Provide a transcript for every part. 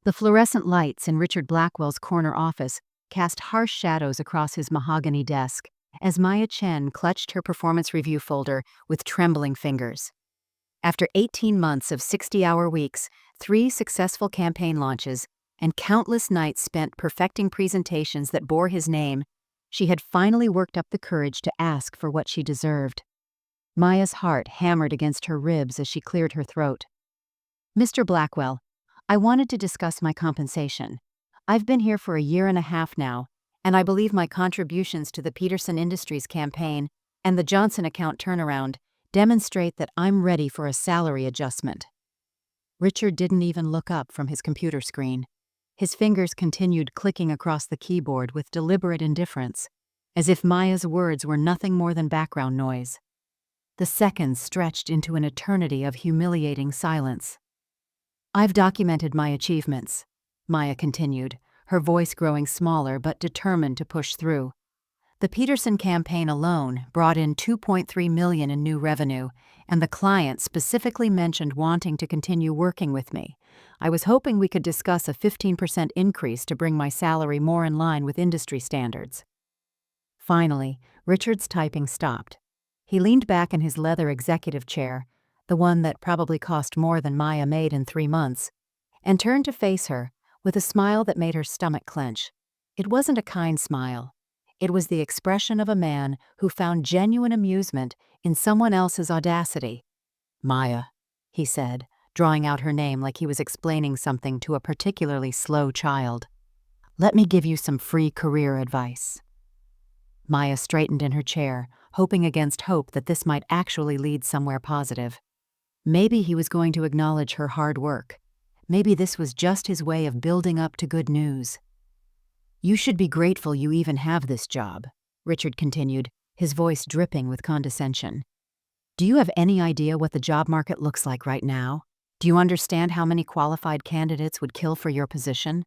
The fluorescent lights in Richard Blackwell's corner office cast harsh shadows across his mahogany desk as Maya Chen clutched her performance review folder with trembling fingers. After 18 months of 60-hour weeks, 3 successful campaign launches, and countless nights spent perfecting presentations that bore his name, she had finally worked up the courage to ask for what she deserved. Maya's heart hammered against her ribs as she cleared her throat. "Mr. Blackwell, I wanted to discuss my compensation. I've been here for a year and a half now, and I believe my contributions to the Peterson Industries campaign and the Johnson account turnaround demonstrate that I'm ready for a salary adjustment." Richard didn't even look up from his computer screen. His fingers continued clicking across the keyboard with deliberate indifference, as if Maya's words were nothing more than background noise. The seconds stretched into an eternity of humiliating silence. "I've documented my achievements," Maya continued, her voice growing smaller but determined to push through. "The Peterson campaign alone brought in $2.3 million in new revenue, and the client specifically mentioned wanting to continue working with me. I was hoping we could discuss a 15% increase to bring my salary more in line with industry standards." Finally, Richard's typing stopped. He leaned back in his leather executive chair, the one that probably cost more than Maya made in 3 months, and turned to face her with a smile that made her stomach clench. It wasn't a kind smile. It was the expression of a man who found genuine amusement in someone else's audacity. "Maya," he said, drawing out her name like he was explaining something to a particularly slow child. "Let me give you some free career advice." Maya straightened in her chair, hoping against hope that this might actually lead somewhere positive. Maybe he was going to acknowledge her hard work. Maybe this was just his way of building up to good news. "You should be grateful you even have this job," Richard continued, his voice dripping with condescension. "Do you have any idea what the job market looks like right now? Do you understand how many qualified candidates would kill for your position?"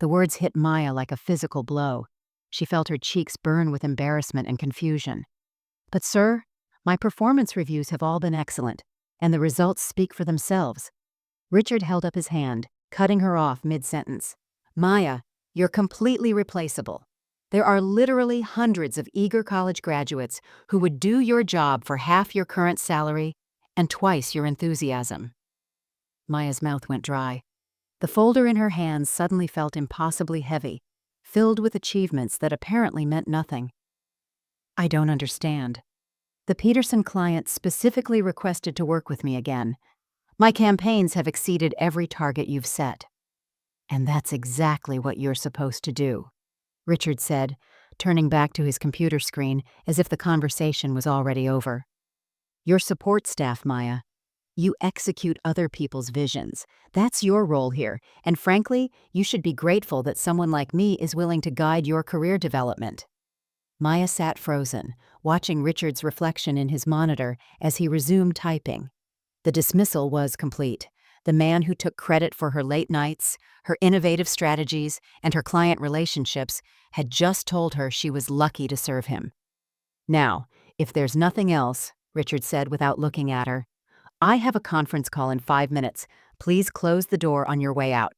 The words hit Maya like a physical blow. She felt her cheeks burn with embarrassment and confusion. "But sir, my performance reviews have all been excellent, and the results speak for themselves." Richard held up his hand, cutting her off mid-sentence. "Maya, you're completely replaceable. There are literally hundreds of eager college graduates who would do your job for half your current salary and twice your enthusiasm." Maya's mouth went dry. The folder in her hands suddenly felt impossibly heavy, filled with achievements that apparently meant nothing. "I don't understand. The Peterson client specifically requested to work with me again. My campaigns have exceeded every target you've set." "And that's exactly what you're supposed to do," Richard said, turning back to his computer screen as if the conversation was already over. "Your support staff, Maya. You execute other people's visions. That's your role here, and frankly, you should be grateful that someone like me is willing to guide your career development." Maya sat frozen, watching Richard's reflection in his monitor as he resumed typing. The dismissal was complete. The man who took credit for her late nights, her innovative strategies, and her client relationships had just told her she was lucky to serve him. "Now, if there's nothing else," Richard said without looking at her, "I have a conference call in 5 minutes. Please close the door on your way out."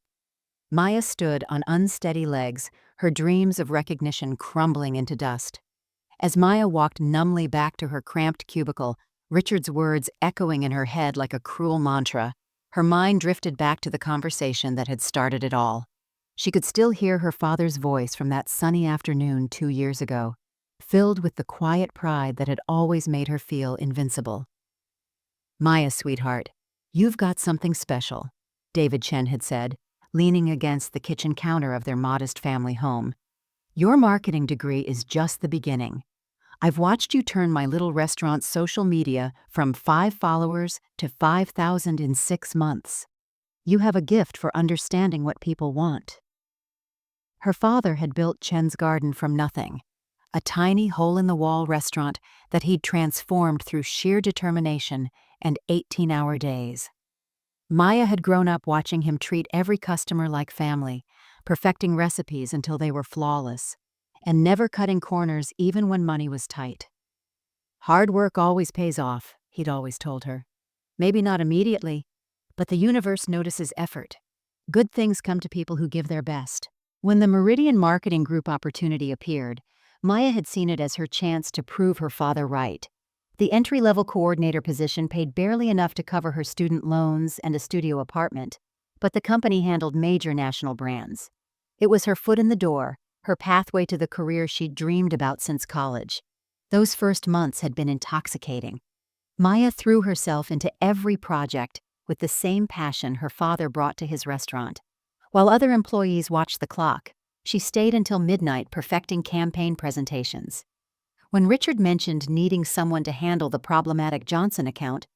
Maya stood on unsteady legs, her dreams of recognition crumbling into dust. As Maya walked numbly back to her cramped cubicle, Richard's words echoing in her head like a cruel mantra, her mind drifted back to the conversation that had started it all. She could still hear her father's voice from that sunny afternoon 2 years ago, filled with the quiet pride that had always made her feel invincible. "Maya, sweetheart, you've got something special," David Chen had said, leaning against the kitchen counter of their modest family home. "Your marketing degree is just the beginning. I've watched you turn my little restaurant's social media from 5 followers to 5,000 in 6 months. You have a gift for understanding what people want." Her father had built Chen's Garden from nothing, a tiny hole-in-the-wall restaurant that he'd transformed through sheer determination and 18-hour days. Maya had grown up watching him treat every customer like family, perfecting recipes until they were flawless, and never cutting corners even when money was tight. "Hard work always pays off," he'd always told her. "Maybe not immediately, but the universe notices effort. Good things come to people who give their best. When the Meridian Marketing Group opportunity appeared, Maya had seen it as her chance to prove her father right. The entry-level coordinator position paid barely enough to cover her student loans and a studio apartment, but the company handled major national brands. It was her foot in the door, her pathway to the career she'd dreamed about since college. Those first months had been intoxicating. Maya threw herself into every project with the same passion her father brought to his restaurant. While other employees watched the clock, she stayed until midnight perfecting campaign presentations. When Richard mentioned needing someone to handle the problematic Johnson account,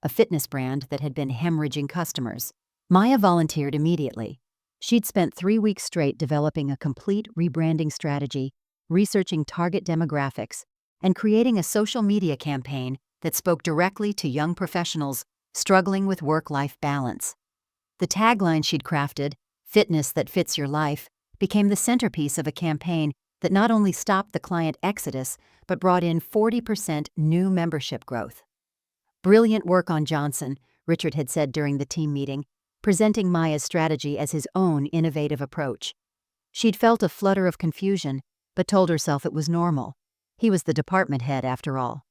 a fitness brand that had been hemorrhaging customers, Maya volunteered immediately. She'd spent 3 weeks straight developing a complete rebranding strategy, researching target demographics, and creating a social media campaign that spoke directly to young professionals struggling with work-life balance. The tagline she'd crafted, "Fitness that fits your life," became the centerpiece of a campaign that not only stopped the client exodus, but brought in 40% new membership growth. "Brilliant work on Johnson," Richard had said during the team meeting, presenting Maya's strategy as his own innovative approach. She'd felt a flutter of confusion, but told herself it was normal. He was the department head, after all.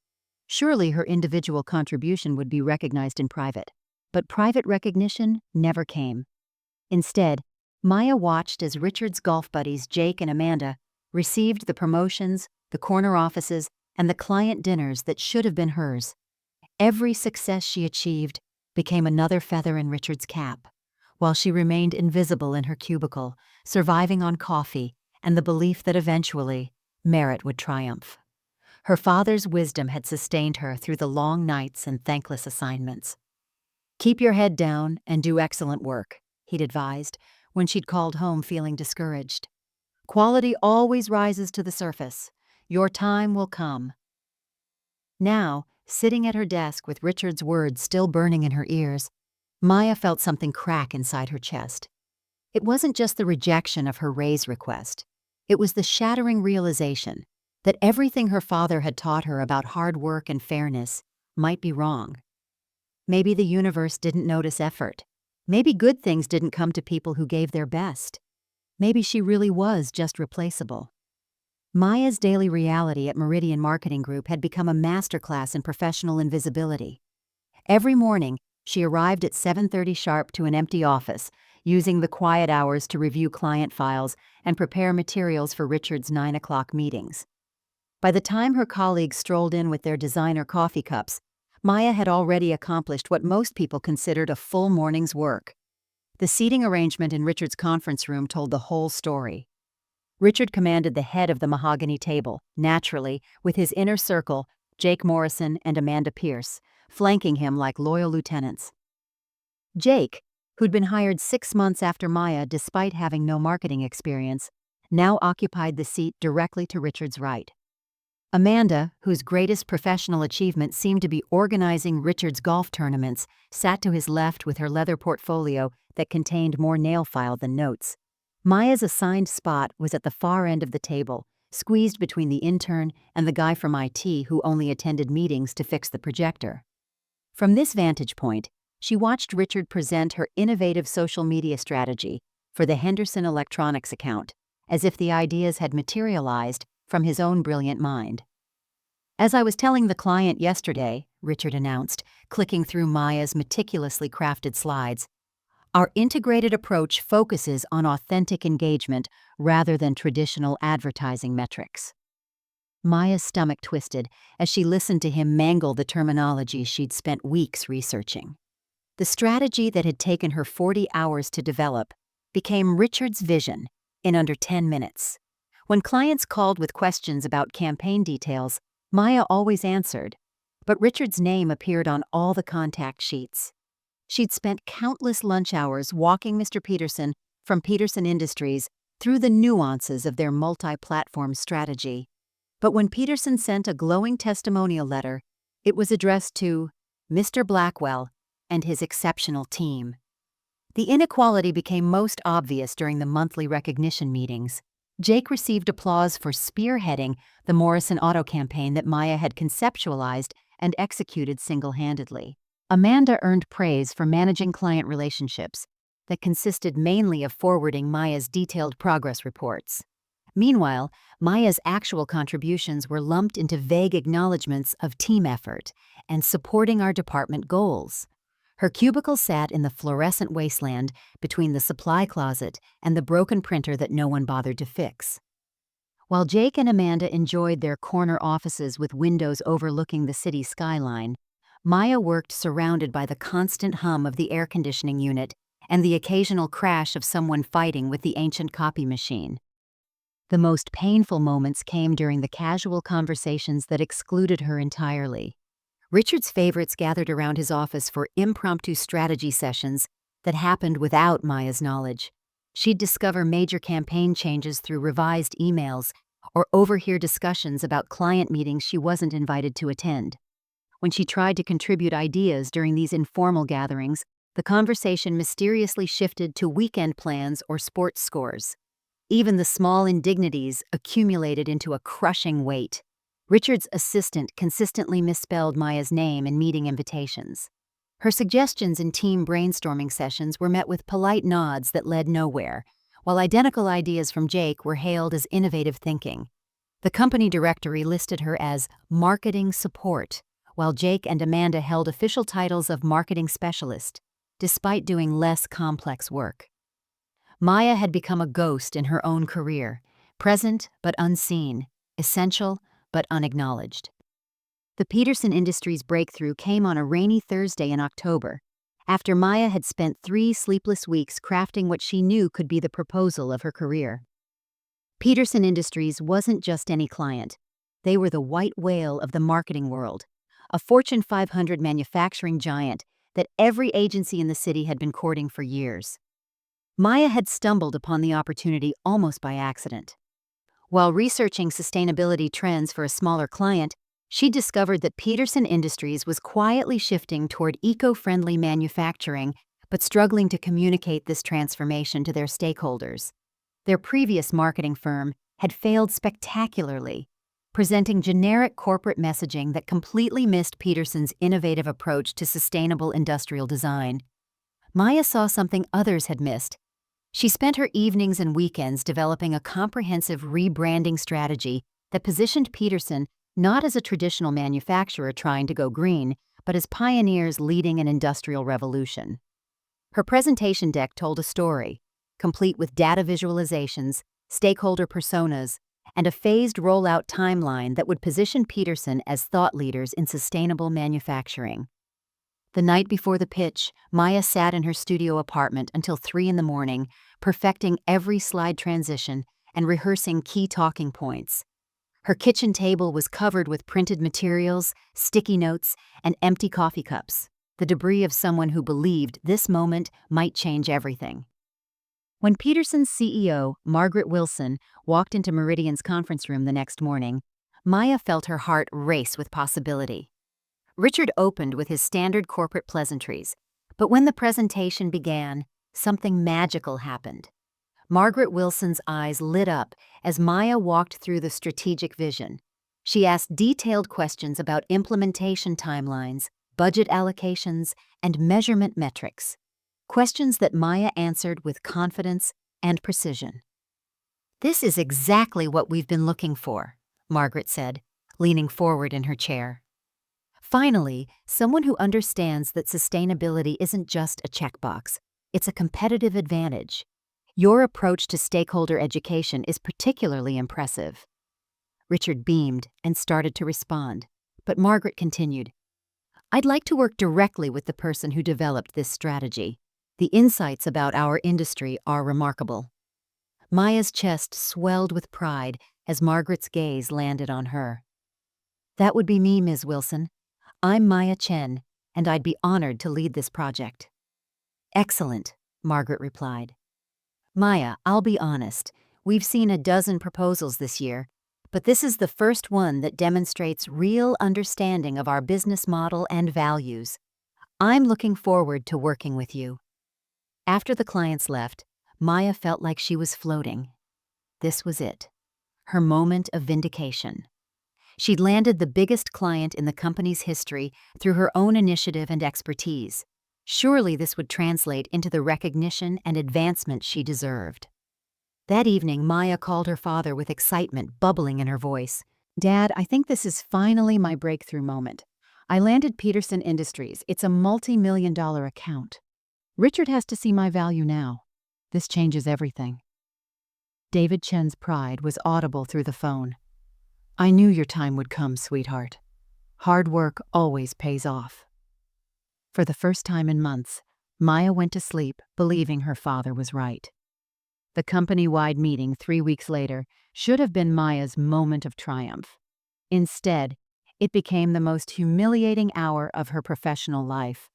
Surely her individual contribution would be recognized in private. But private recognition never came. Instead, Maya watched as Richard's golf buddies Jake and Amanda received the promotions, the corner offices, and the client dinners that should have been hers. Every success she achieved became another feather in Richard's cap, while she remained invisible in her cubicle, surviving on coffee and the belief that eventually merit would triumph. Her father's wisdom had sustained her through the long nights and thankless assignments. "Keep your head down and do excellent work," he'd advised when she'd called home feeling discouraged. "Quality always rises to the surface. Your time will come." Now, sitting at her desk with Richard's words still burning in her ears, Maya felt something crack inside her chest. It wasn't just the rejection of her raise request. It was the shattering realization that everything her father had taught her about hard work and fairness might be wrong. Maybe the universe didn't notice effort. Maybe good things didn't come to people who gave their best. Maybe she really was just replaceable. Maya's daily reality at Meridian Marketing Group had become a masterclass in professional invisibility. Every morning, she arrived at 7:30 sharp to an empty office, using the quiet hours to review client files and prepare materials for Richard's 9 o'clock meetings. By the time her colleagues strolled in with their designer coffee cups, Maya had already accomplished what most people considered a full morning's work. The seating arrangement in Richard's conference room told the whole story. Richard commanded the head of the mahogany table, naturally, with his inner circle, Jake Morrison and Amanda Pierce, flanking him like loyal lieutenants. Jake, who'd been hired 6 months after Maya despite having no marketing experience, now occupied the seat directly to Richard's right. Amanda, whose greatest professional achievement seemed to be organizing Richard's golf tournaments, sat to his left with her leather portfolio that contained more nail file than notes. Maya's assigned spot was at the far end of the table, squeezed between the intern and the guy from IT who only attended meetings to fix the projector. From this vantage point, she watched Richard present her innovative social media strategy for the Henderson Electronics account, as if the ideas had materialized from his own brilliant mind. "As I was telling the client yesterday," Richard announced, clicking through Maya's meticulously crafted slides, "our integrated approach focuses on authentic engagement rather than traditional advertising metrics." Maya's stomach twisted as she listened to him mangle the terminology she'd spent weeks researching. The strategy that had taken her 40 hours to develop became Richard's vision in under 10 minutes. When clients called with questions about campaign details, Maya always answered, but Richard's name appeared on all the contact sheets. She'd spent countless lunch hours walking Mr. Peterson from Peterson Industries through the nuances of their multi-platform strategy. But when Peterson sent a glowing testimonial letter, it was addressed to Mr. Blackwell and his exceptional team. The inequality became most obvious during the monthly recognition meetings. Jake received applause for spearheading the Morrison Auto campaign that Maya had conceptualized and executed single-handedly. Amanda earned praise for managing client relationships, that consisted mainly of forwarding Maya's detailed progress reports. Meanwhile, Maya's actual contributions were lumped into vague acknowledgments of team effort and supporting our department goals. Her cubicle sat in the fluorescent wasteland between the supply closet and the broken printer that no one bothered to fix. While Jake and Amanda enjoyed their corner offices with windows overlooking the city skyline, Maya worked surrounded by the constant hum of the air conditioning unit and the occasional crash of someone fighting with the ancient copy machine. The most painful moments came during the casual conversations that excluded her entirely. Richard's favorites gathered around his office for impromptu strategy sessions that happened without Maya's knowledge. She'd discover major campaign changes through revised emails or overhear discussions about client meetings she wasn't invited to attend. When she tried to contribute ideas during these informal gatherings, the conversation mysteriously shifted to weekend plans or sports scores. Even the small indignities accumulated into a crushing weight. Richard's assistant consistently misspelled Maya's name in meeting invitations. Her suggestions in team brainstorming sessions were met with polite nods that led nowhere, while identical ideas from Jake were hailed as innovative thinking. The company directory listed her as marketing support, while Jake and Amanda held official titles of marketing specialist, despite doing less complex work. Maya had become a ghost in her own career, present but unseen, essential but unacknowledged. The Peterson Industries breakthrough came on a rainy Thursday in October, after Maya had spent 3 sleepless weeks crafting what she knew could be the proposal of her career. Peterson Industries wasn't just any client. They were the white whale of the marketing world, a Fortune 500 manufacturing giant that every agency in the city had been courting for years. Maya had stumbled upon the opportunity almost by accident. While researching sustainability trends for a smaller client, she discovered that Peterson Industries was quietly shifting toward eco-friendly manufacturing, but struggling to communicate this transformation to their stakeholders. Their previous marketing firm had failed spectacularly, presenting generic corporate messaging that completely missed Peterson's innovative approach to sustainable industrial design. Maya saw something others had missed. She spent her evenings and weekends developing a comprehensive rebranding strategy that positioned Peterson not as a traditional manufacturer trying to go green, but as pioneers leading an industrial revolution. Her presentation deck told a story, complete with data visualizations, stakeholder personas, and a phased rollout timeline that would position Peterson as thought leaders in sustainable manufacturing. The night before the pitch, Maya sat in her studio apartment until 3 a.m, perfecting every slide transition and rehearsing key talking points. Her kitchen table was covered with printed materials, sticky notes, and empty coffee cups, the debris of someone who believed this moment might change everything. When Peterson's CEO, Margaret Wilson, walked into Meridian's conference room the next morning, Maya felt her heart race with possibility. Richard opened with his standard corporate pleasantries, but when the presentation began, something magical happened. Margaret Wilson's eyes lit up as Maya walked through the strategic vision. She asked detailed questions about implementation timelines, budget allocations, and measurement metrics. Questions that Maya answered with confidence and precision. "This is exactly what we've been looking for," Margaret said, leaning forward in her chair. Finally, someone who understands that sustainability isn't just a checkbox, it's a competitive advantage. Your approach to stakeholder education is particularly impressive. Richard beamed and started to respond, but Margaret continued, "I'd like to work directly with the person who developed this strategy. The insights about our industry are remarkable." Maya's chest swelled with pride as Margaret's gaze landed on her. "That would be me, Ms. Wilson. I'm Maya Chen, and I'd be honored to lead this project." "Excellent," Margaret replied. "Maya, I'll be honest, we've seen a dozen proposals this year, but this is the first one that demonstrates real understanding of our business model and values. I'm looking forward to working with you." After the clients left, Maya felt like she was floating. This was it, her moment of vindication. She'd landed the biggest client in the company's history through her own initiative and expertise. Surely this would translate into the recognition and advancement she deserved. That evening, Maya called her father with excitement bubbling in her voice. "Dad, I think this is finally my breakthrough moment. I landed Peterson Industries. It's a multi-million-dollar account. Richard has to see my value now. This changes everything." David Chen's pride was audible through the phone. "I knew your time would come, sweetheart. Hard work always pays off." For the first time in months, Maya went to sleep believing her father was right. The company-wide meeting 3 weeks later should have been Maya's moment of triumph. Instead, it became the most humiliating hour of her professional life.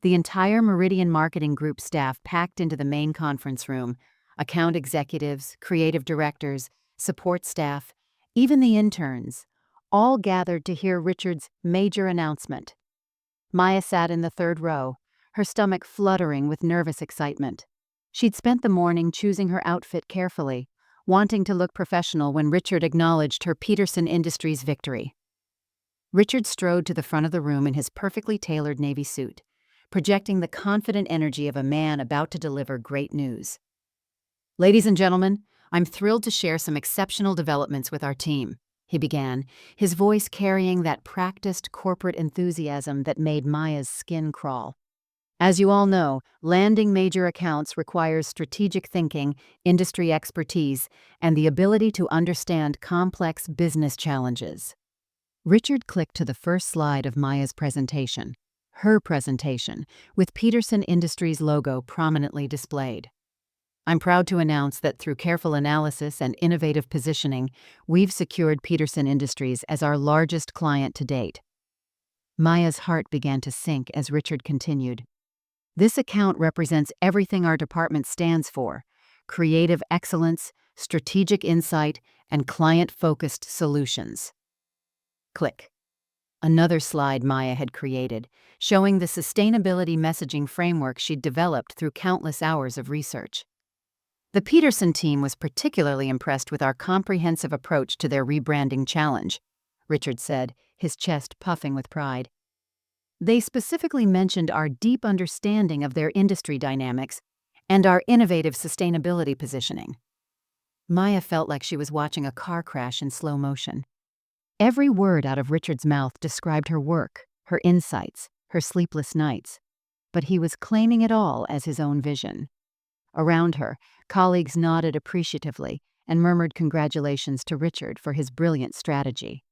The entire Meridian Marketing Group staff packed into the main conference room, account executives, creative directors, support staff, even the interns, all gathered to hear Richard's major announcement. Maya sat in the third row, her stomach fluttering with nervous excitement. She'd spent the morning choosing her outfit carefully, wanting to look professional when Richard acknowledged her Peterson Industries victory. Richard strode to the front of the room in his perfectly tailored navy suit, projecting the confident energy of a man about to deliver great news. "Ladies and gentlemen, I'm thrilled to share some exceptional developments with our team," he began, his voice carrying that practiced corporate enthusiasm that made Maya's skin crawl. "As you all know, landing major accounts requires strategic thinking, industry expertise, and the ability to understand complex business challenges." Richard clicked to the first slide of Maya's presentation, her presentation, with Peterson Industries' logo prominently displayed. "I'm proud to announce that through careful analysis and innovative positioning, we've secured Peterson Industries as our largest client to date." Maya's heart began to sink as Richard continued. "This account represents everything our department stands for: creative excellence, strategic insight, and client-focused solutions." Click. Another slide Maya had created, showing the sustainability messaging framework she'd developed through countless hours of research. The Peterson team was particularly impressed with our comprehensive approach to their rebranding challenge, Richard said, his chest puffing with pride. "They specifically mentioned our deep understanding of their industry dynamics and our innovative sustainability positioning." Maya felt like she was watching a car crash in slow motion. Every word out of Richard's mouth described her work, her insights, her sleepless nights, but he was claiming it all as his own vision. Around her, colleagues nodded appreciatively and murmured congratulations to Richard for his brilliant strategy.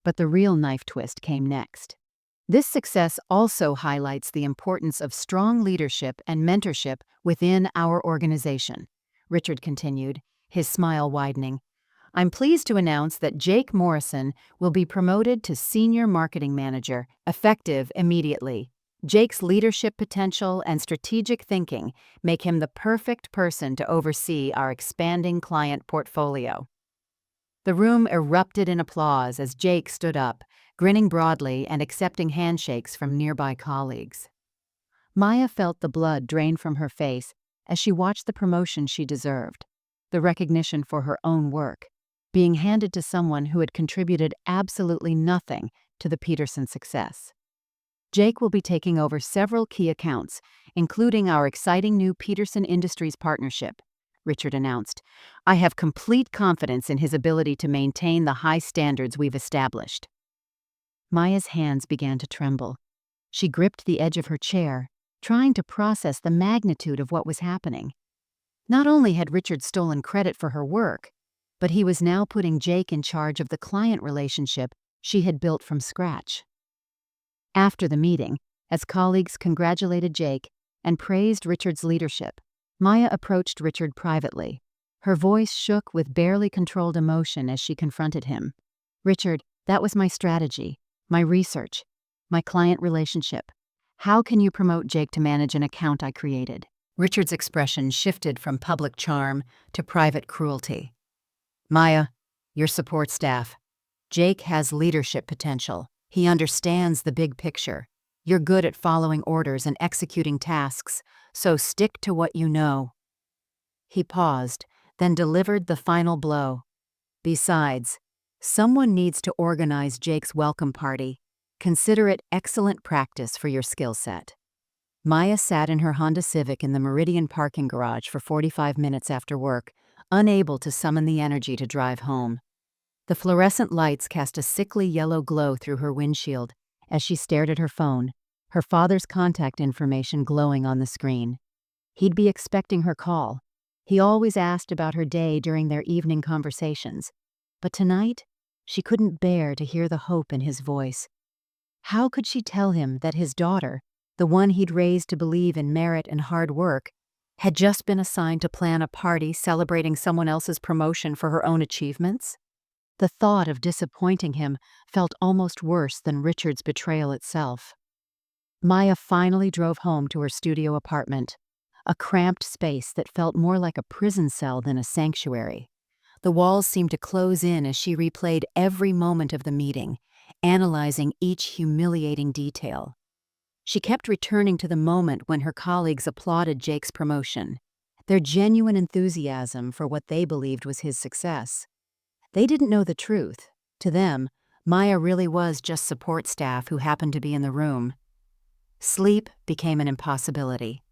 But the real knife twist came next. "This success also highlights the importance of strong leadership and mentorship within our organization," Richard continued, his smile widening. "I'm pleased to announce that Jake Morrison will be promoted to Senior Marketing Manager, effective immediately. Jake's leadership potential and strategic thinking make him the perfect person to oversee our expanding client portfolio." The room erupted in applause as Jake stood up, grinning broadly and accepting handshakes from nearby colleagues. Maya felt the blood drain from her face as she watched the promotion she deserved, the recognition for her own work, being handed to someone who had contributed absolutely nothing to the Peterson success. "Jake will be taking over several key accounts, including our exciting new Peterson Industries partnership," Richard announced. "I have complete confidence in his ability to maintain the high standards we've established." Maya's hands began to tremble. She gripped the edge of her chair, trying to process the magnitude of what was happening. Not only had Richard stolen credit for her work, but he was now putting Jake in charge of the client relationship she had built from scratch. After the meeting, as colleagues congratulated Jake and praised Richard's leadership, Maya approached Richard privately. Her voice shook with barely controlled emotion as she confronted him. "Richard, that was my strategy, my research, my client relationship. How can you promote Jake to manage an account I created?" Richard's expression shifted from public charm to private cruelty. "Maya, your support staff. Jake has leadership potential. He understands the big picture. You're good at following orders and executing tasks, so stick to what you know." He paused, then delivered the final blow. "Besides, someone needs to organize Jake's welcome party. Consider it excellent practice for your skill set." Maya sat in her Honda Civic in the Meridian parking garage for 45 minutes after work, unable to summon the energy to drive home. The fluorescent lights cast a sickly yellow glow through her windshield as she stared at her phone, her father's contact information glowing on the screen. He'd be expecting her call. He always asked about her day during their evening conversations. But tonight, she couldn't bear to hear the hope in his voice. How could she tell him that his daughter, the one he'd raised to believe in merit and hard work, had just been assigned to plan a party celebrating someone else's promotion for her own achievements? The thought of disappointing him felt almost worse than Richard's betrayal itself. Maya finally drove home to her studio apartment, a cramped space that felt more like a prison cell than a sanctuary. The walls seemed to close in as she replayed every moment of the meeting, analyzing each humiliating detail. She kept returning to the moment when her colleagues applauded Jake's promotion, their genuine enthusiasm for what they believed was his success. They didn't know the truth. To them, Maya really was just support staff who happened to be in the room. Sleep became an impossibility.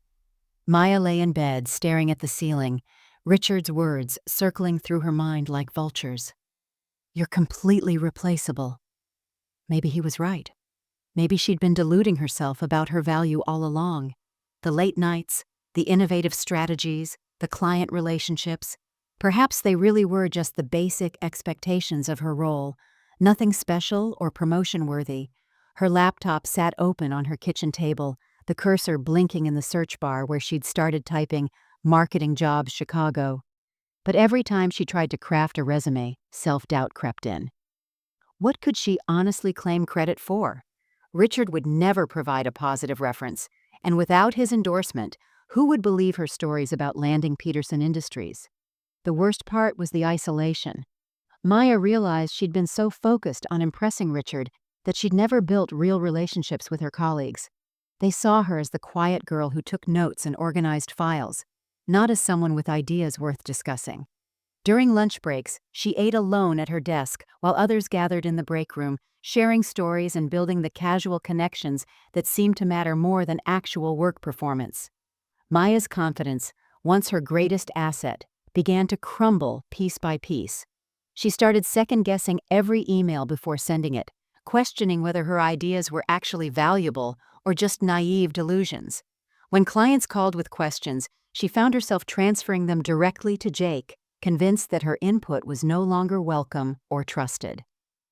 Maya lay in bed, staring at the ceiling, Richard's words circling through her mind like vultures. "You're completely replaceable." Maybe he was right. Maybe she'd been deluding herself about her value all along. The late nights, the innovative strategies, the client relationships. Perhaps they really were just the basic expectations of her role, nothing special or promotion-worthy. Her laptop sat open on her kitchen table, the cursor blinking in the search bar where she'd started typing "Marketing Jobs Chicago." But every time she tried to craft a resume, self-doubt crept in. What could she honestly claim credit for? Richard would never provide a positive reference, and without his endorsement, who would believe her stories about landing Peterson Industries? The worst part was the isolation. Maya realized she'd been so focused on impressing Richard that she'd never built real relationships with her colleagues. They saw her as the quiet girl who took notes and organized files, not as someone with ideas worth discussing. During lunch breaks, she ate alone at her desk while others gathered in the break room, sharing stories and building the casual connections that seemed to matter more than actual work performance. Maya's confidence, once her greatest asset, began to crumble piece by piece. She started second-guessing every email before sending it, questioning whether her ideas were actually valuable or just naive delusions. When clients called with questions, she found herself transferring them directly to Jake, convinced that her input was no longer welcome or trusted.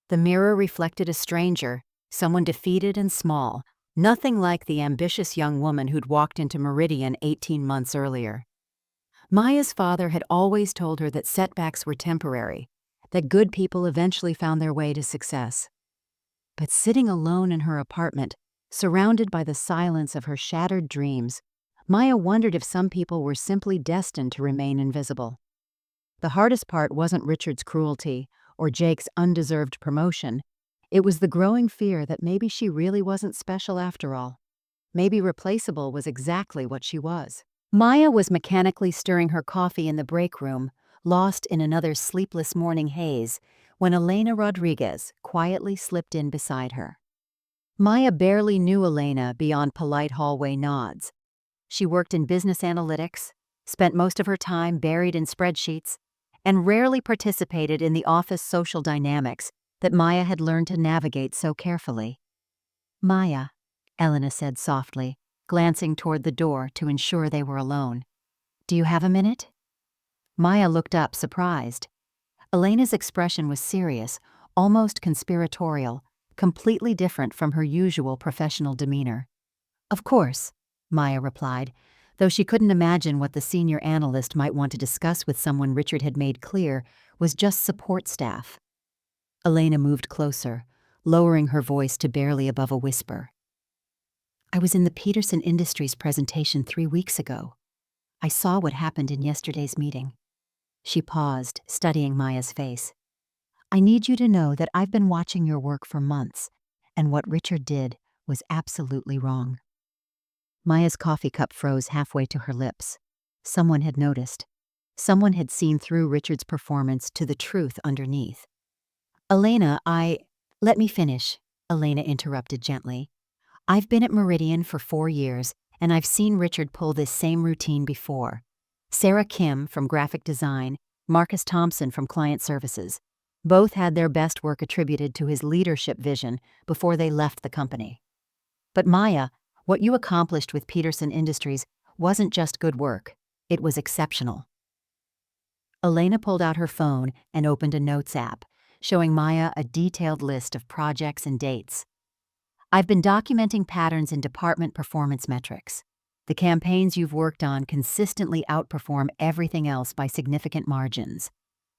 The mirror reflected a stranger, someone defeated and small, nothing like the ambitious young woman who'd walked into Meridian 18 months earlier. Maya's father had always told her that setbacks were temporary, that good people eventually found their way to success. But sitting alone in her apartment, surrounded by the silence of her shattered dreams, Maya wondered if some people were simply destined to remain invisible. The hardest part wasn't Richard's cruelty or Jake's undeserved promotion. It was the growing fear that maybe she really wasn't special after all. Maybe replaceable was exactly what she was. Maya was mechanically stirring her coffee in the break room, lost in another sleepless morning haze, when Elena Rodriguez quietly slipped in beside her. Maya barely knew Elena beyond polite hallway nods. She worked in business analytics, spent most of her time buried in spreadsheets, and rarely participated in the office social dynamics that Maya had learned to navigate so carefully. "Maya," Elena said softly, glancing toward the door to ensure they were alone. "Do you have a minute?" Maya looked up, surprised. Elena's expression was serious, almost conspiratorial, completely different from her usual professional demeanor. "Of course," Maya replied, though she couldn't imagine what the senior analyst might want to discuss with someone Richard had made clear was just support staff. Elena moved closer, lowering her voice to barely above a whisper. "I was in the Peterson Industries presentation 3 weeks ago. I saw what happened in yesterday's meeting." She paused, studying Maya's face. "I need you to know that I've been watching your work for months, and what Richard did was absolutely wrong." Maya's coffee cup froze halfway to her lips. Someone had noticed. Someone had seen through Richard's performance to the truth underneath. "Elena, Let me finish," Elena interrupted gently. "I've been at Meridian for 4 years, and I've seen Richard pull this same routine before. Sarah Kim from graphic design, Marcus Thompson from client services. Both had their best work attributed to his leadership vision before they left the company. But Maya, what you accomplished with Peterson Industries wasn't just good work, it was exceptional. Elena pulled out her phone and opened a notes app, showing Maya a detailed list of projects and dates. I've been documenting patterns in department performance metrics. The campaigns you've worked on consistently outperform everything else by significant margins.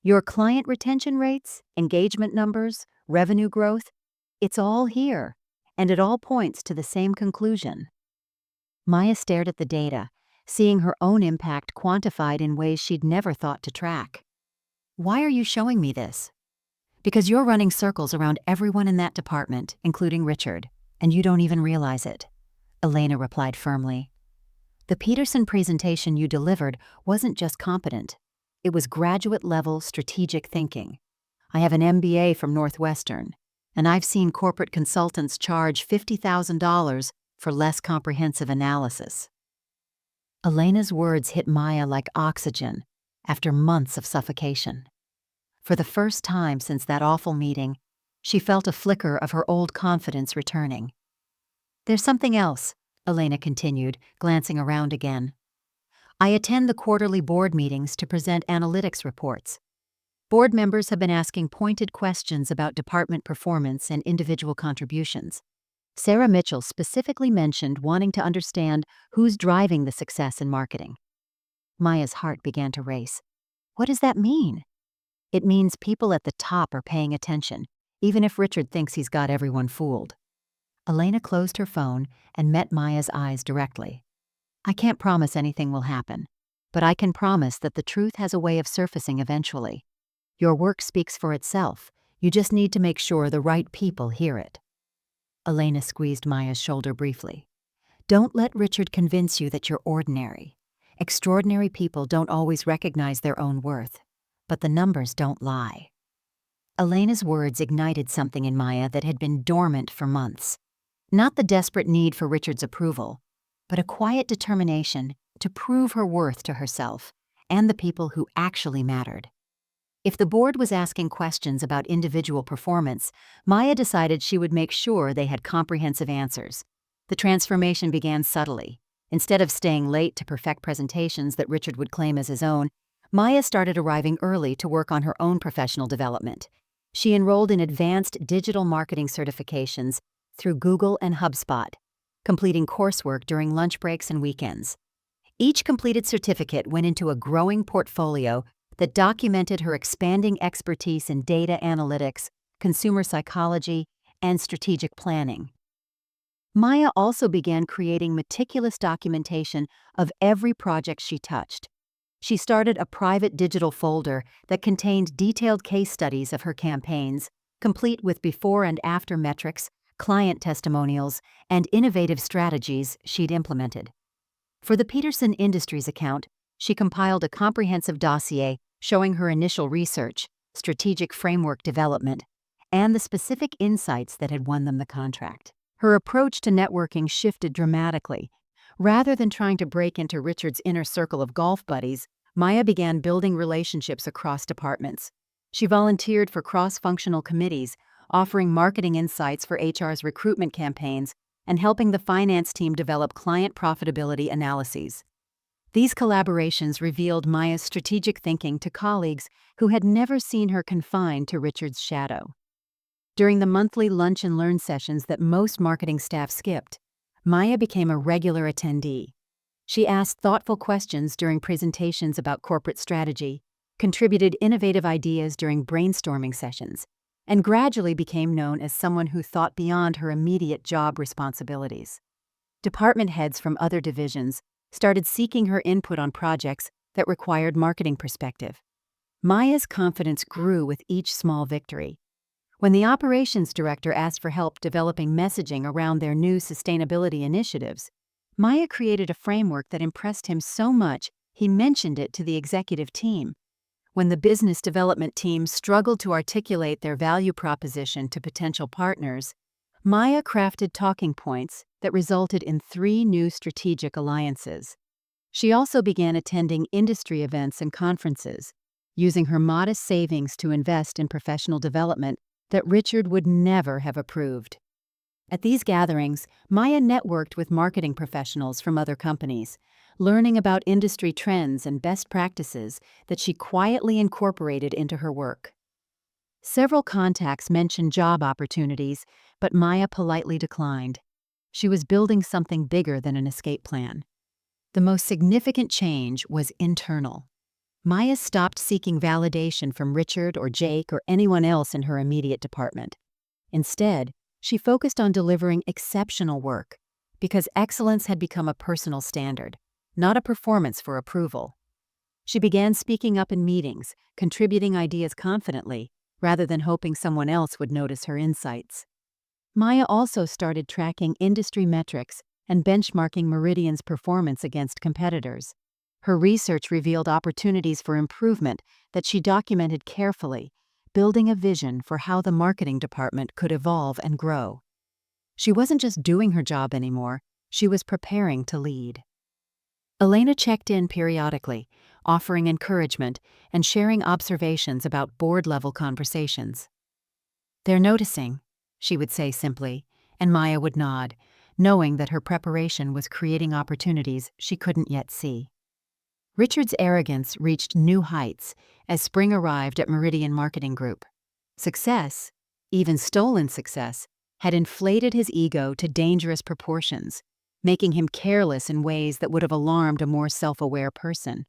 Your client retention rates, engagement numbers, revenue growth, it's all here, and it all points to the same conclusion. Maya stared at the data, seeing her own impact quantified in ways she'd never thought to track. Why are you showing me this? Because you're running circles around everyone in that department, including Richard, and you don't even realize it, Elena replied firmly. The Peterson presentation you delivered wasn't just competent. It was graduate-level strategic thinking. I have an MBA from Northwestern, and I've seen corporate consultants charge $50,000 for less comprehensive analysis. Elena's words hit Maya like oxygen after months of suffocation. For the first time since that awful meeting, she felt a flicker of her old confidence returning. There's something else, Elena continued, glancing around again. I attend the quarterly board meetings to present analytics reports. Board members have been asking pointed questions about department performance and individual contributions. Sarah Mitchell specifically mentioned wanting to understand who's driving the success in marketing. Maya's heart began to race. What does that mean? It means people at the top are paying attention, even if Richard thinks he's got everyone fooled. Elena closed her phone and met Maya's eyes directly. I can't promise anything will happen, but I can promise that the truth has a way of surfacing eventually. Your work speaks for itself. You just need to make sure the right people hear it. Elena squeezed Maya's shoulder briefly. Don't let Richard convince you that you're ordinary. Extraordinary people don't always recognize their own worth, but the numbers don't lie. Elena's words ignited something in Maya that had been dormant for months. Not the desperate need for Richard's approval, but a quiet determination to prove her worth to herself and the people who actually mattered. If the board was asking questions about individual performance, Maya decided she would make sure they had comprehensive answers. The transformation began subtly. Instead of staying late to perfect presentations that Richard would claim as his own, Maya started arriving early to work on her own professional development. She enrolled in advanced digital marketing certifications through Google and HubSpot, completing coursework during lunch breaks and weekends. Each completed certificate went into a growing portfolio that documented her expanding expertise in data analytics, consumer psychology, and strategic planning. Maya also began creating meticulous documentation of every project she touched. She started a private digital folder that contained detailed case studies of her campaigns, complete with before and after metrics, client testimonials, and innovative strategies she'd implemented. For the Peterson Industries account, she compiled a comprehensive dossier showing her initial research, strategic framework development, and the specific insights that had won them the contract. Her approach to networking shifted dramatically. Rather than trying to break into Richard's inner circle of golf buddies, Maya began building relationships across departments. She volunteered for cross-functional committees, offering marketing insights for HR's recruitment campaigns and helping the finance team develop client profitability analyses. These collaborations revealed Maya's strategic thinking to colleagues who had never seen her confined to Richard's shadow. During the monthly lunch and learn sessions that most marketing staff skipped, Maya became a regular attendee. She asked thoughtful questions during presentations about corporate strategy, contributed innovative ideas during brainstorming sessions, and gradually became known as someone who thought beyond her immediate job responsibilities. Department heads from other divisions started seeking her input on projects that required marketing perspective. Maya's confidence grew with each small victory. When the operations director asked for help developing messaging around their new sustainability initiatives, Maya created a framework that impressed him so much he mentioned it to the executive team. When the business development team struggled to articulate their value proposition to potential partners, Maya crafted talking points that resulted in 3 new strategic alliances. She also began attending industry events and conferences, using her modest savings to invest in professional development that Richard would never have approved. At these gatherings, Maya networked with marketing professionals from other companies, learning about industry trends and best practices that she quietly incorporated into her work. Several contacts mentioned job opportunities, but Maya politely declined. She was building something bigger than an escape plan. The most significant change was internal. Maya stopped seeking validation from Richard or Jake or anyone else in her immediate department. Instead, she focused on delivering exceptional work, because excellence had become a personal standard, not a performance for approval. She began speaking up in meetings, contributing ideas confidently, rather than hoping someone else would notice her insights. Maya also started tracking industry metrics and benchmarking Meridian's performance against competitors. Her research revealed opportunities for improvement that she documented carefully, building a vision for how the marketing department could evolve and grow. She wasn't just doing her job anymore, she was preparing to lead. Elena checked in periodically, offering encouragement and sharing observations about board-level conversations. "They're noticing," she would say simply, and Maya would nod, knowing that her preparation was creating opportunities she couldn't yet see. Richard's arrogance reached new heights as spring arrived at Meridian Marketing Group. Success, even stolen success, had inflated his ego to dangerous proportions, making him careless in ways that would have alarmed a more self-aware person.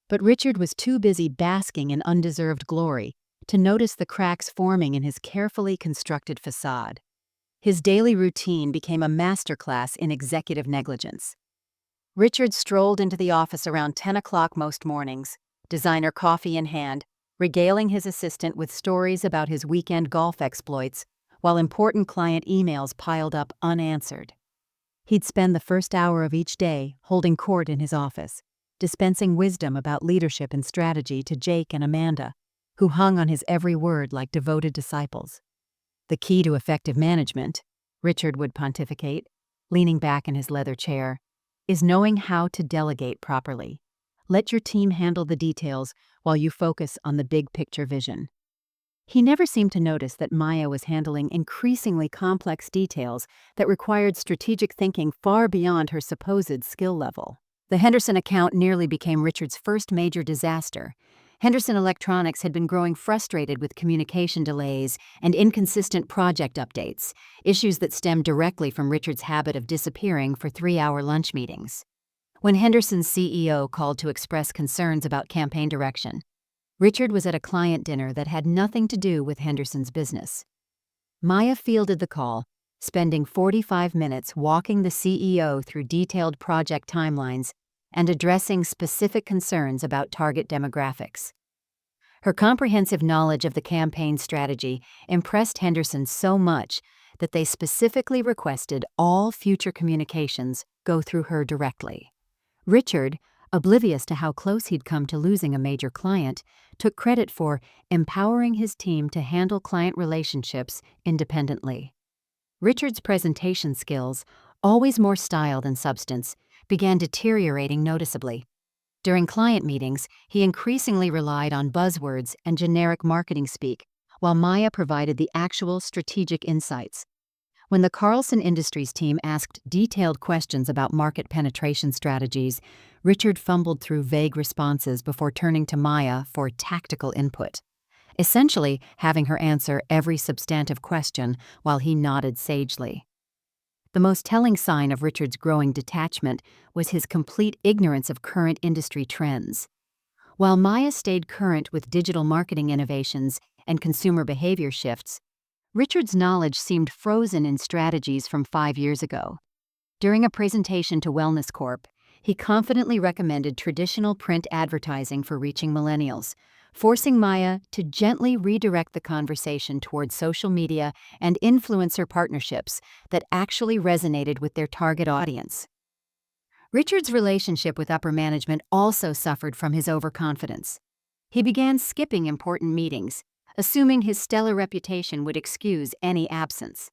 But Richard was too busy basking in undeserved glory to notice the cracks forming in his carefully constructed facade. His daily routine became a masterclass in executive negligence. Richard strolled into the office around 10 o'clock most mornings, designer coffee in hand, regaling his assistant with stories about his weekend golf exploits, while important client emails piled up unanswered. He'd spend the first hour of each day holding court in his office, dispensing wisdom about leadership and strategy to Jake and Amanda, who hung on his every word like devoted disciples. "The key to effective management," Richard would pontificate, leaning back in his leather chair, "is knowing how to delegate properly. Let your team handle the details while you focus on the big picture vision." He never seemed to notice that Maya was handling increasingly complex details that required strategic thinking far beyond her supposed skill level. The Henderson account nearly became Richard's first major disaster. Henderson Electronics had been growing frustrated with communication delays and inconsistent project updates, issues that stemmed directly from Richard's habit of disappearing for 3-hour lunch meetings. When Henderson's CEO called to express concerns about campaign direction, Richard was at a client dinner that had nothing to do with Henderson's business. Maya fielded the call, spending 45 minutes walking the CEO through detailed project timelines and addressing specific concerns about target demographics. Her comprehensive knowledge of the campaign strategy impressed Henderson so much that they specifically requested all future communications go through her directly. Richard, oblivious to how close he'd come to losing a major client, took credit for empowering his team to handle client relationships independently. Richard's presentation skills, always more style than substance, began deteriorating noticeably. During client meetings, he increasingly relied on buzzwords and generic marketing speak, while Maya provided the actual strategic insights. When the Carlson Industries team asked detailed questions about market penetration strategies, Richard fumbled through vague responses before turning to Maya for tactical input, essentially having her answer every substantive question while he nodded sagely. The most telling sign of Richard's growing detachment was his complete ignorance of current industry trends. While Maya stayed current with digital marketing innovations and consumer behavior shifts, Richard's knowledge seemed frozen in strategies from 5 years ago. During a presentation to Wellness Corp, he confidently recommended traditional print advertising for reaching millennials, forcing Maya to gently redirect the conversation towards social media and influencer partnerships that actually resonated with their target audience. Richard's relationship with upper management also suffered from his overconfidence. He began skipping important meetings, assuming his stellar reputation would excuse any absence.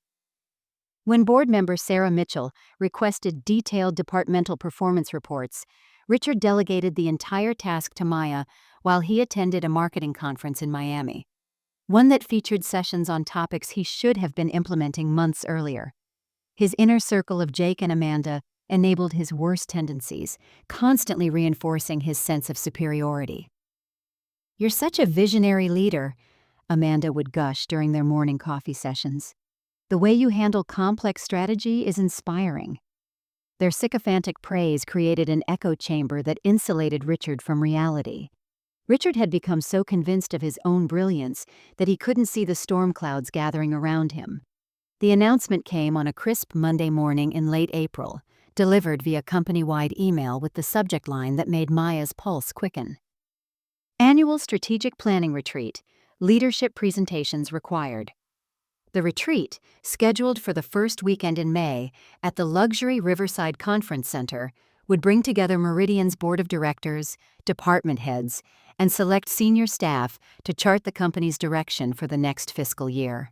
When board member Sarah Mitchell requested detailed departmental performance reports, Richard delegated the entire task to Maya while he attended a marketing conference in Miami, one that featured sessions on topics he should have been implementing months earlier. His inner circle of Jake and Amanda enabled his worst tendencies, constantly reinforcing his sense of superiority. "You're such a visionary leader," Amanda would gush during their morning coffee sessions. "The way you handle complex strategy is inspiring." Their sycophantic praise created an echo chamber that insulated Richard from reality. Richard had become so convinced of his own brilliance that he couldn't see the storm clouds gathering around him. The announcement came on a crisp Monday morning in late April, delivered via company-wide email with the subject line that made Maya's pulse quicken. Annual Strategic Planning Retreat. Leadership presentations required. The retreat, scheduled for the first weekend in May at the luxury Riverside Conference Center, would bring together Meridian's board of directors, department heads, and select senior staff to chart the company's direction for the next fiscal year.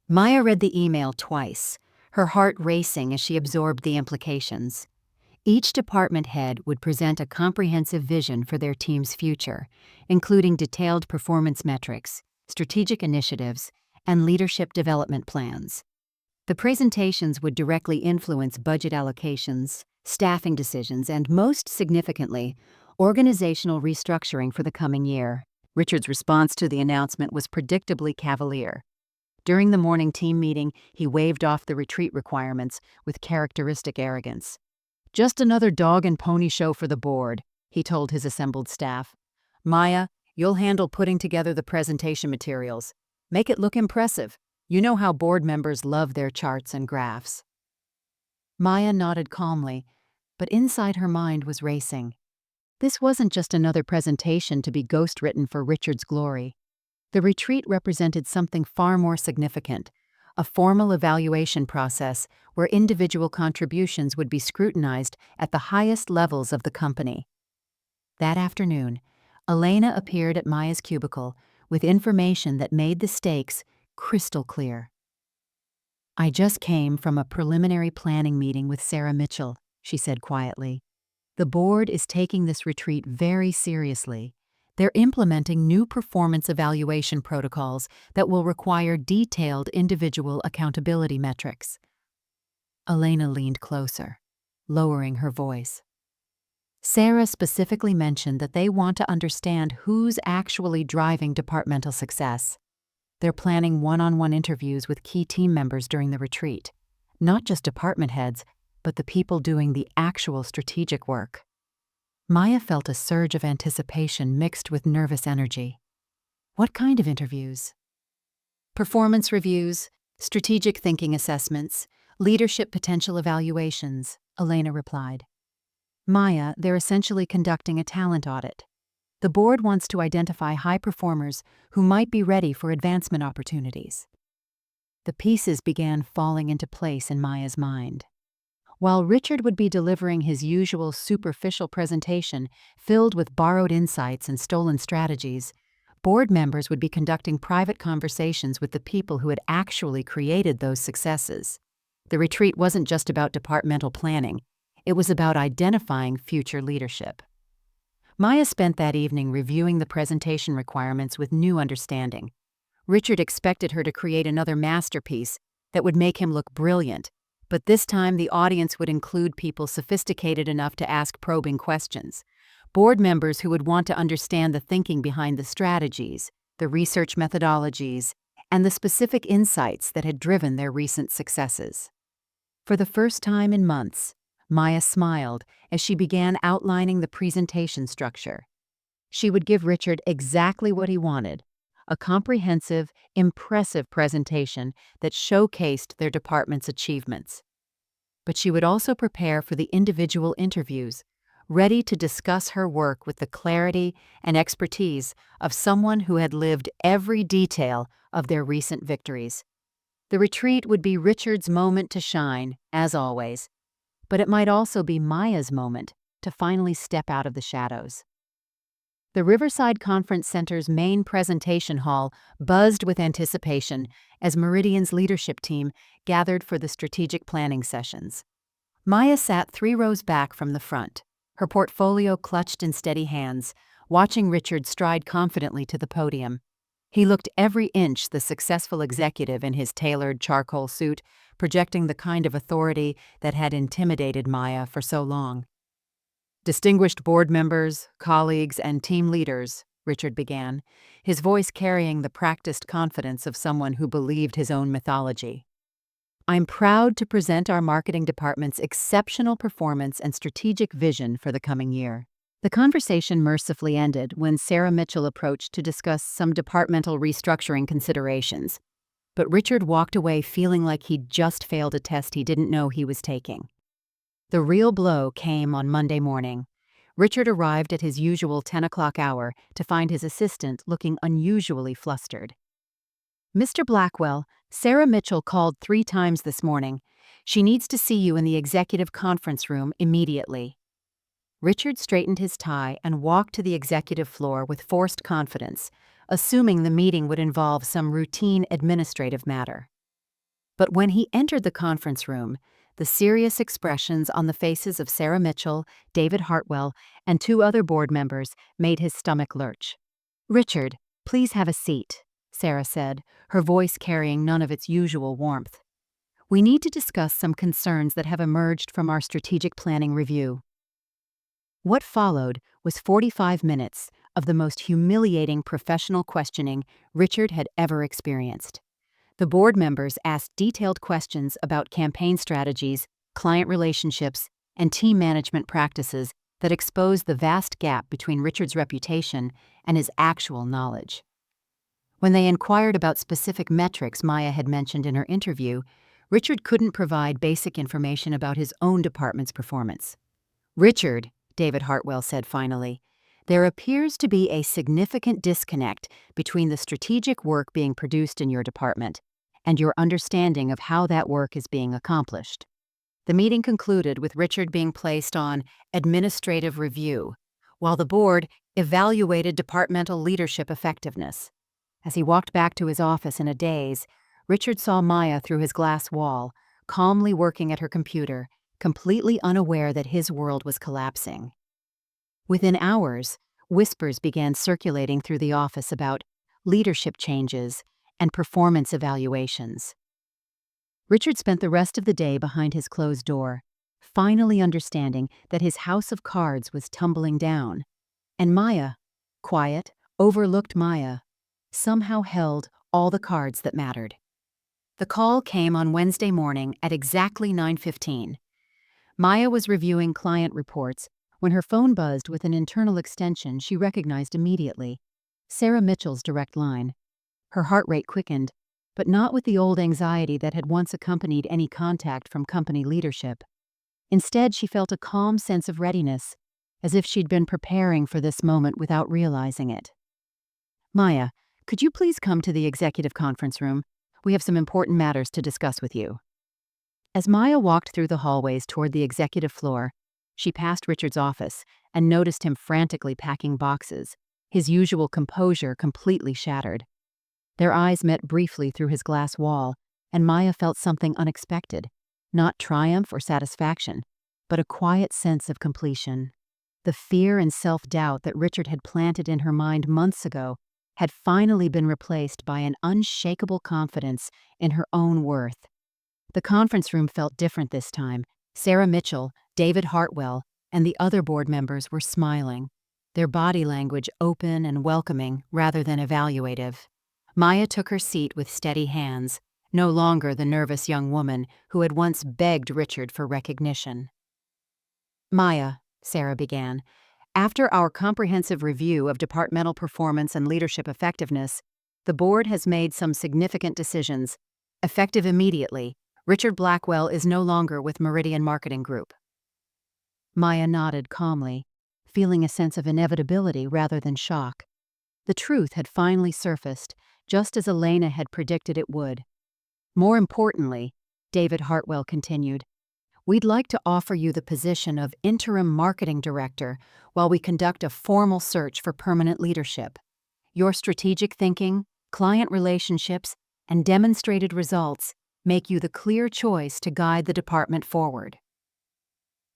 Maya read the email twice, her heart racing as she absorbed the implications. Each department head would present a comprehensive vision for their team's future, including detailed performance metrics, strategic initiatives, and leadership development plans. The presentations would directly influence budget allocations, staffing decisions, and most significantly, organizational restructuring for the coming year. Richard's response to the announcement was predictably cavalier. During the morning team meeting, he waved off the retreat requirements with characteristic arrogance. "Just another dog and pony show for the board," he told his assembled staff. "Maya, you'll handle putting together the presentation materials. Make it look impressive. You know how board members love their charts and graphs." Maya nodded calmly, but inside her mind was racing. This wasn't just another presentation to be ghostwritten for Richard's glory. The retreat represented something far more significant, a formal evaluation process where individual contributions would be scrutinized at the highest levels of the company. That afternoon, Elena appeared at Maya's cubicle with information that made the stakes crystal clear. "I just came from a preliminary planning meeting with Sarah Mitchell," she said quietly. "The board is taking this retreat very seriously. They're implementing new performance evaluation protocols that will require detailed individual accountability metrics." Elena leaned closer, lowering her voice. "Sarah specifically mentioned that they want to understand who's actually driving departmental success. They're planning one-on-one interviews with key team members during the retreat, not just department heads, but the people doing the actual strategic work." Maya felt a surge of anticipation mixed with nervous energy. "What kind of interviews?" "Performance reviews, strategic thinking assessments, leadership potential evaluations," Elena replied. "Maya, they're essentially conducting a talent audit. The board wants to identify high performers who might be ready for advancement opportunities." The pieces began falling into place in Maya's mind. While Richard would be delivering his usual superficial presentation filled with borrowed insights and stolen strategies, board members would be conducting private conversations with the people who had actually created those successes. The retreat wasn't just about departmental planning. It was about identifying future leadership. Maya spent that evening reviewing the presentation requirements with new understanding. Richard expected her to create another masterpiece that would make him look brilliant, but this time the audience would include people sophisticated enough to ask probing questions. Board members who would want to understand the thinking behind the strategies, the research methodologies, and the specific insights that had driven their recent successes. For the first time in months, Maya smiled as she began outlining the presentation structure. She would give Richard exactly what he wanted: a comprehensive, impressive presentation that showcased their department's achievements. But she would also prepare for the individual interviews, ready to discuss her work with the clarity and expertise of someone who had lived every detail of their recent victories. The retreat would be Richard's moment to shine, as always, but it might also be Maya's moment to finally step out of the shadows. The Riverside Conference Center's main presentation hall buzzed with anticipation as Meridian's leadership team gathered for the strategic planning sessions. Maya sat 3 rows back from the front, her portfolio clutched in steady hands, watching Richard stride confidently to the podium. He looked every inch the successful executive in his tailored charcoal suit, projecting the kind of authority that had intimidated Maya for so long. "Distinguished board members, colleagues, and team leaders," Richard began, his voice carrying the practiced confidence of someone who believed his own mythology. "I'm proud to present our marketing department's exceptional performance and strategic vision for the coming year." The conversation mercifully ended when Sarah Mitchell approached to discuss some departmental restructuring considerations, but Richard walked away feeling like he'd just failed a test he didn't know he was taking. The real blow came on Monday morning. Richard arrived at his usual 10 o'clock hour to find his assistant looking unusually flustered. "Mr. Blackwell, Sarah Mitchell called 3 times this morning. She needs to see you in the executive conference room immediately." Richard straightened his tie and walked to the executive floor with forced confidence, assuming the meeting would involve some routine administrative matter. But when he entered the conference room, the serious expressions on the faces of Sarah Mitchell, David Hartwell, and 2 other board members made his stomach lurch. "Richard, please have a seat," Sarah said, her voice carrying none of its usual warmth. "We need to discuss some concerns that have emerged from our strategic planning review." What followed was 45 minutes of the most humiliating professional questioning Richard had ever experienced. The board members asked detailed questions about campaign strategies, client relationships, and team management practices that exposed the vast gap between Richard's reputation and his actual knowledge. When they inquired about specific metrics Maya had mentioned in her interview, Richard couldn't provide basic information about his own department's performance. "Richard," David Hartwell said finally, "there appears to be a significant disconnect between the strategic work being produced in your department and your understanding of how that work is being accomplished." The meeting concluded with Richard being placed on administrative review, while the board evaluated departmental leadership effectiveness. As he walked back to his office in a daze, Richard saw Maya through his glass wall, calmly working at her computer, completely unaware that his world was collapsing. Within hours, whispers began circulating through the office about leadership changes and performance evaluations. Richard spent the rest of the day behind his closed door, finally understanding that his house of cards was tumbling down, and Maya, quiet, overlooked Maya, somehow held all the cards that mattered. The call came on Wednesday morning at exactly 9:15. Maya was reviewing client reports when her phone buzzed with an internal extension she recognized immediately, Sarah Mitchell's direct line. Her heart rate quickened, but not with the old anxiety that had once accompanied any contact from company leadership. Instead, she felt a calm sense of readiness, as if she'd been preparing for this moment without realizing it. "Maya, could you please come to the executive conference room? We have some important matters to discuss with you." As Maya walked through the hallways toward the executive floor, she passed Richard's office and noticed him frantically packing boxes, his usual composure completely shattered. Their eyes met briefly through his glass wall, and Maya felt something unexpected, not triumph or satisfaction, but a quiet sense of completion. The fear and self-doubt that Richard had planted in her mind months ago had finally been replaced by an unshakable confidence in her own worth. The conference room felt different this time. Sarah Mitchell, David Hartwell, and the other board members were smiling, their body language open and welcoming rather than evaluative. Maya took her seat with steady hands, no longer the nervous young woman who had once begged Richard for recognition. "Maya," Sarah began, "after our comprehensive review of departmental performance and leadership effectiveness, the board has made some significant decisions. Effective immediately, Richard Blackwell is no longer with Meridian Marketing Group." Maya nodded calmly, feeling a sense of inevitability rather than shock. The truth had finally surfaced, just as Elena had predicted it would. "More importantly," David Hartwell continued, We'd like to offer you the position of interim marketing director while we conduct a formal search for permanent leadership. Your strategic thinking, client relationships, and demonstrated results make you the clear choice to guide the department forward.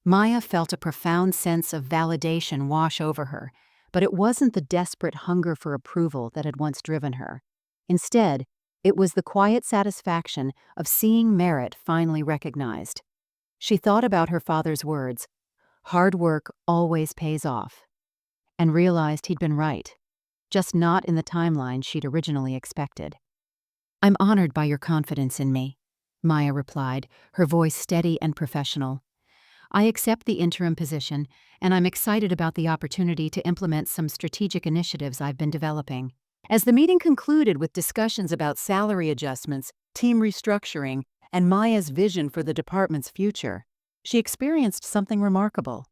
Maya felt a profound sense of validation wash over her, but it wasn't the desperate hunger for approval that had once driven her. Instead, it was the quiet satisfaction of seeing merit finally recognized. She thought about her father's words, "Hard work always pays off," and realized he'd been right, just not in the timeline she'd originally expected. "I'm honored by your confidence in me," Maya replied, her voice steady and professional. "I accept the interim position, and I'm excited about the opportunity to implement some strategic initiatives I've been developing." As the meeting concluded with discussions about salary adjustments, team restructuring, and Maya's vision for the department's future, she experienced something remarkable.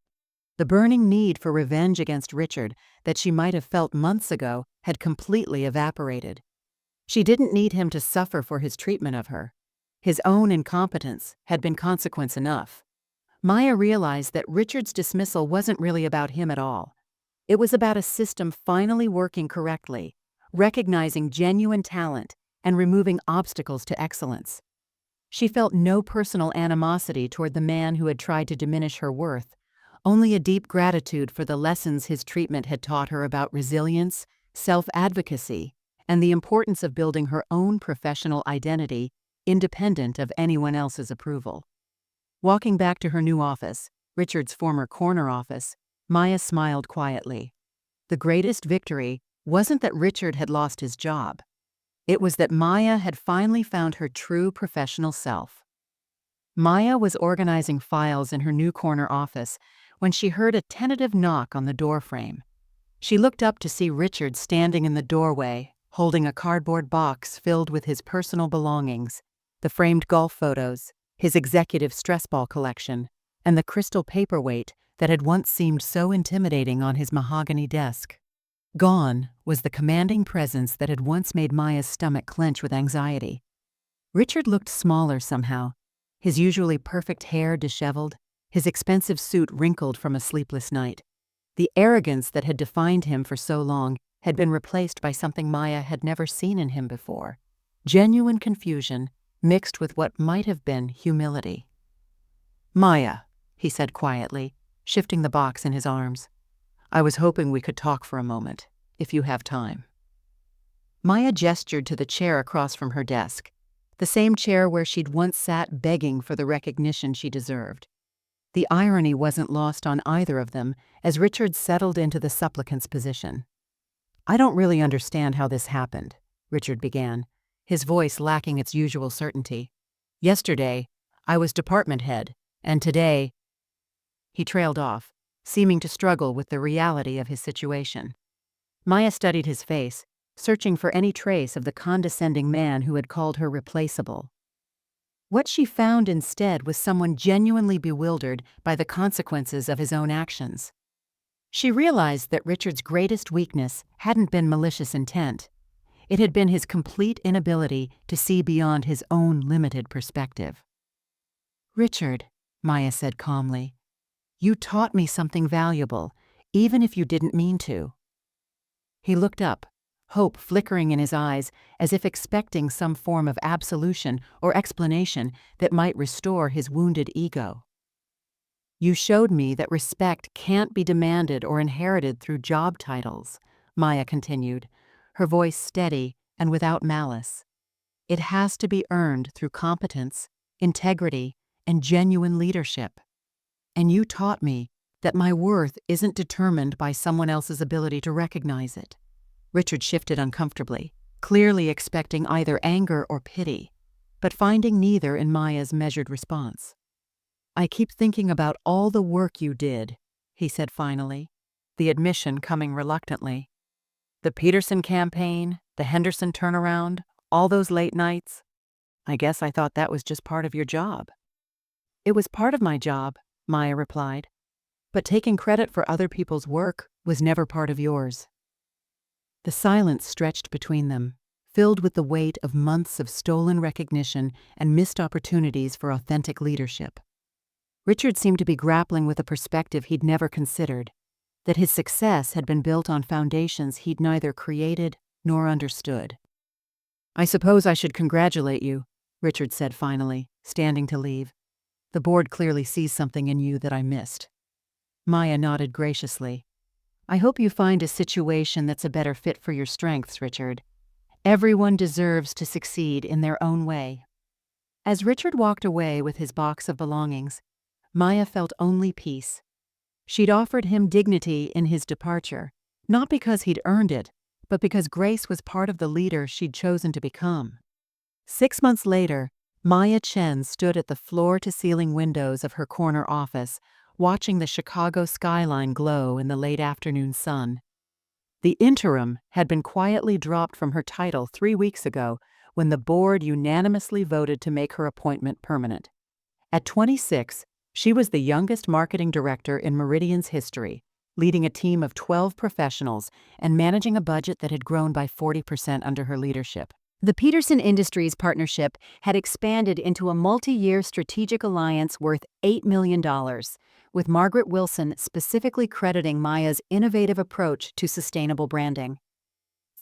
The burning need for revenge against Richard that she might have felt months ago had completely evaporated. She didn't need him to suffer for his treatment of her. His own incompetence had been consequence enough. Maya realized that Richard's dismissal wasn't really about him at all. It was about a system finally working correctly, recognizing genuine talent and removing obstacles to excellence. She felt no personal animosity toward the man who had tried to diminish her worth, only a deep gratitude for the lessons his treatment had taught her about resilience, self-advocacy, and the importance of building her own professional identity independent of anyone else's approval. Walking back to her new office, Richard's former corner office, Maya smiled quietly. The greatest victory wasn't that Richard had lost his job. It was that Maya had finally found her true professional self. Maya was organizing files in her new corner office when she heard a tentative knock on the doorframe. She looked up to see Richard standing in the doorway, holding a cardboard box filled with his personal belongings, the framed golf photos, his executive stress ball collection, and the crystal paperweight that had once seemed so intimidating on his mahogany desk. Gone was the commanding presence that had once made Maya's stomach clench with anxiety. Richard looked smaller somehow, his usually perfect hair disheveled, his expensive suit wrinkled from a sleepless night. The arrogance that had defined him for so long had been replaced by something Maya had never seen in him before: genuine confusion mixed with what might have been humility. "Maya," he said quietly, shifting the box in his arms. "I was hoping we could talk for a moment, if you have time." Maya gestured to the chair across from her desk, the same chair where she'd once sat begging for the recognition she deserved. The irony wasn't lost on either of them as Richard settled into the supplicant's position. "I don't really understand how this happened," Richard began, his voice lacking its usual certainty. "Yesterday, I was department head, and today—" He trailed off, seeming to struggle with the reality of his situation. Maya studied his face, searching for any trace of the condescending man who had called her replaceable. What she found instead was someone genuinely bewildered by the consequences of his own actions. She realized that Richard's greatest weakness hadn't been malicious intent. It had been his complete inability to see beyond his own limited perspective. "Richard," Maya said calmly, "you taught me something valuable, even if you didn't mean to." He looked up, hope flickering in his eyes as if expecting some form of absolution or explanation that might restore his wounded ego. "You showed me that respect can't be demanded or inherited through job titles," Maya continued, her voice steady and without malice. "It has to be earned through competence, integrity, and genuine leadership. And you taught me that my worth isn't determined by someone else's ability to recognize it." Richard shifted uncomfortably, clearly expecting either anger or pity, but finding neither in Maya's measured response. "I keep thinking about all the work you did," he said finally, the admission coming reluctantly. "The Peterson campaign, the Henderson turnaround, all those late nights. I guess I thought that was just part of your job." "It was part of my job," Maya replied, "but taking credit for other people's work was never part of yours." The silence stretched between them, filled with the weight of months of stolen recognition and missed opportunities for authentic leadership. Richard seemed to be grappling with a perspective he'd never considered, that his success had been built on foundations he'd neither created nor understood. "I suppose I should congratulate you," Richard said finally, standing to leave. "The board clearly sees something in you that I missed." Maya nodded graciously. "I hope you find a situation that's a better fit for your strengths, Richard. Everyone deserves to succeed in their own way." As Richard walked away with his box of belongings, Maya felt only peace. She'd offered him dignity in his departure, not because he'd earned it, but because grace was part of the leader she'd chosen to become. 6 months later, Maya Chen stood at the floor-to-ceiling windows of her corner office, watching the Chicago skyline glow in the late afternoon sun. The interim had been quietly dropped from her title 3 weeks ago when the board unanimously voted to make her appointment permanent. At 26, she was the youngest marketing director in Meridian's history, leading a team of 12 professionals and managing a budget that had grown by 40% under her leadership. The Peterson Industries partnership had expanded into a multi-year strategic alliance worth $8 million, with Margaret Wilson specifically crediting Maya's innovative approach to sustainable branding.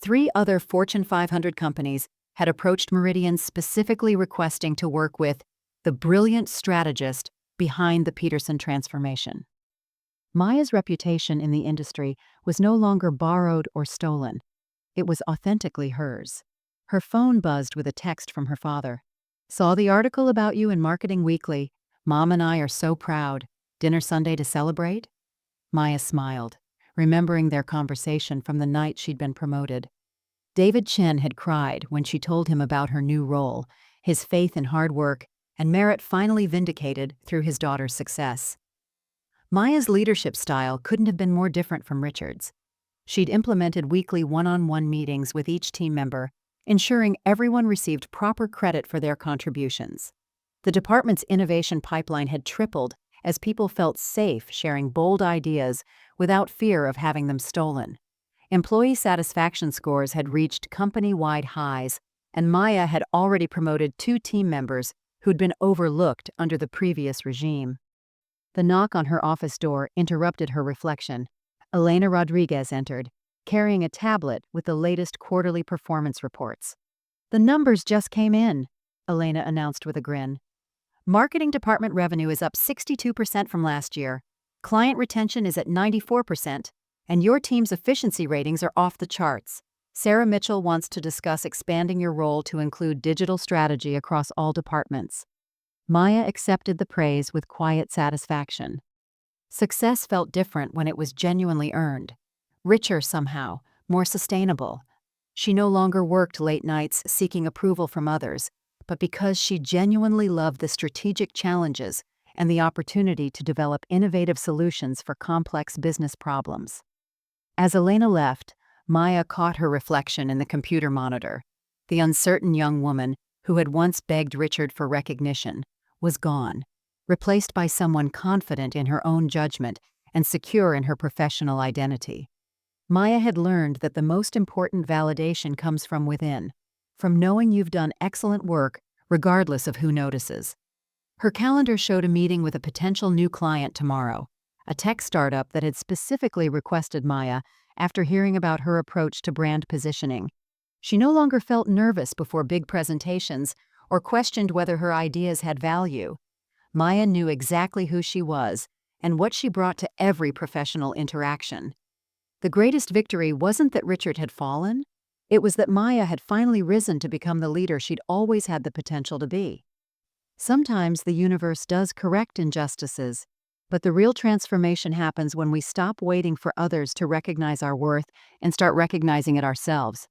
3 other Fortune 500 companies had approached Meridian specifically requesting to work with the brilliant strategist behind the Peterson transformation. Maya's reputation in the industry was no longer borrowed or stolen. It was authentically hers. Her phone buzzed with a text from her father. "Saw the article about you in Marketing Weekly. Mom and I are so proud. Dinner Sunday to celebrate?" Maya smiled, remembering their conversation from the night she'd been promoted. David Chen had cried when she told him about her new role, his faith in hard work, and merit finally vindicated through his daughter's success. Maya's leadership style couldn't have been more different from Richard's. She'd implemented weekly one-on-one meetings with each team member, ensuring everyone received proper credit for their contributions. The department's innovation pipeline had tripled as people felt safe sharing bold ideas without fear of having them stolen. Employee satisfaction scores had reached company-wide highs, and Maya had already promoted 2 team members who'd been overlooked under the previous regime. The knock on her office door interrupted her reflection. Elena Rodriguez entered, carrying a tablet with the latest quarterly performance reports. "The numbers just came in," Elena announced with a grin. "Marketing department revenue is up 62% from last year. Client retention is at 94%, and your team's efficiency ratings are off the charts. Sarah Mitchell wants to discuss expanding your role to include digital strategy across all departments." Maya accepted the praise with quiet satisfaction. Success felt different when it was genuinely earned. Richer somehow, more sustainable. She no longer worked late nights seeking approval from others, but because she genuinely loved the strategic challenges and the opportunity to develop innovative solutions for complex business problems. As Elena left, Maya caught her reflection in the computer monitor. The uncertain young woman, who had once begged Richard for recognition, was gone, replaced by someone confident in her own judgment and secure in her professional identity. Maya had learned that the most important validation comes from within, from knowing you've done excellent work regardless of who notices. Her calendar showed a meeting with a potential new client tomorrow, a tech startup that had specifically requested Maya after hearing about her approach to brand positioning. She no longer felt nervous before big presentations or questioned whether her ideas had value. Maya knew exactly who she was and what she brought to every professional interaction. The greatest victory wasn't that Richard had fallen, it was that Maya had finally risen to become the leader she'd always had the potential to be. Sometimes the universe does correct injustices, but the real transformation happens when we stop waiting for others to recognize our worth and start recognizing it ourselves.